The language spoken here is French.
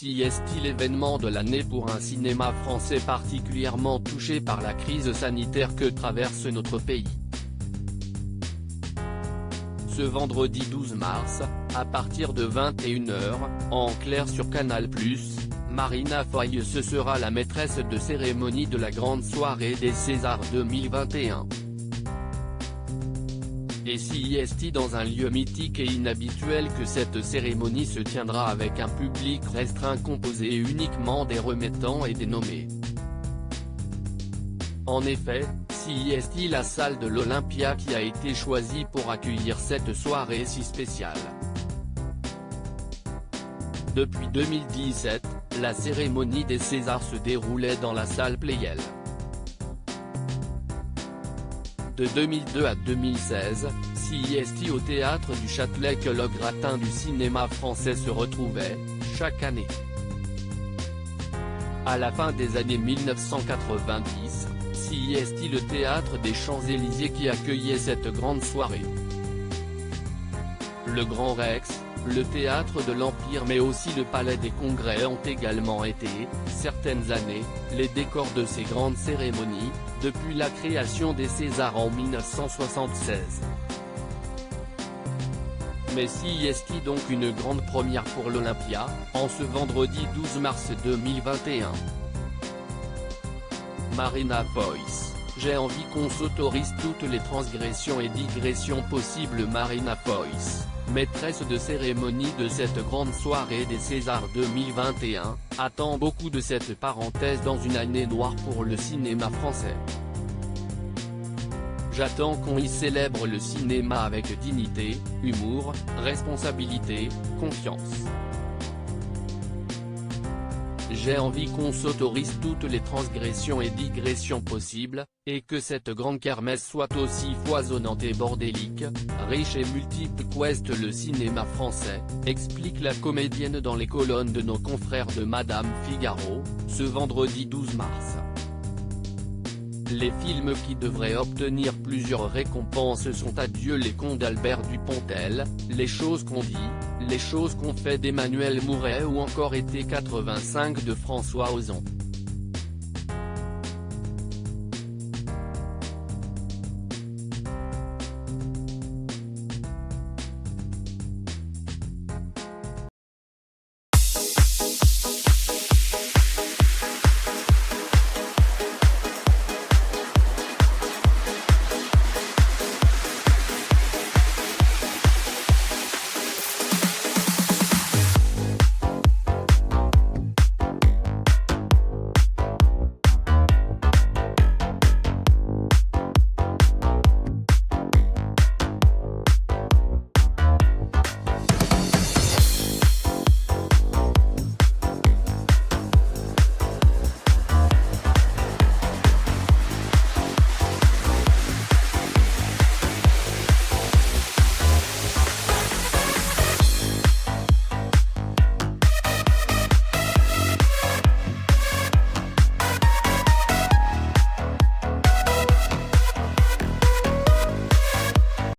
Si est-il l'événement de l'année pour un cinéma français particulièrement touché par la crise sanitaire que traverse notre pays. Ce vendredi 12 mars, à partir de 21 h, en clair sur Canal+, Marina Foïs sera la maîtresse de cérémonie de la grande soirée des Césars 2021. Et si est-il dans un lieu mythique et inhabituel que cette cérémonie se tiendra avec un public restreint composé uniquement des remettants et des nommés. En effet, si est-il la salle de l'Olympia qui a été choisie pour accueillir cette soirée si spéciale. Depuis 2017, la cérémonie des Césars se déroulait dans la salle Pleyel. De 2002 à 2016, si est au théâtre du Châtelet que le gratin du cinéma français se retrouvait, chaque année. À la fin des années 1990, si est le théâtre des Champs-Élysées qui accueillait cette grande soirée. Le Grand Rex, le théâtre de l'Empire mais aussi le Palais des Congrès ont également été, certaines années, les décors de ces grandes cérémonies, depuis la création des Césars en 1976. Mais si est donc une grande première pour l'Olympia, en ce vendredi 12 mars 2021. Marina Foïs, j'ai envie qu'on s'autorise toutes les transgressions et digressions possibles. Marina Foïs, maîtresse de cérémonie de cette grande soirée des Césars 2021, attend beaucoup de cette parenthèse dans une année noire pour le cinéma français. J'attends qu'on y célèbre le cinéma avec dignité, humour, responsabilité, confiance. J'ai envie qu'on s'autorise toutes les transgressions et digressions possibles, et que cette grande kermesse soit aussi foisonnante et bordélique, riche et multiple qu'ouest le cinéma français, explique la comédienne dans les colonnes de nos confrères de Madame Figaro, ce vendredi 12 mars. Les films qui devraient obtenir plusieurs récompenses sont Adieu les cons d'Albert Dupontel, Les choses qu'on dit, Les choses qu'on fait d'Emmanuel Mouret ou encore Été 85 de François Ozon.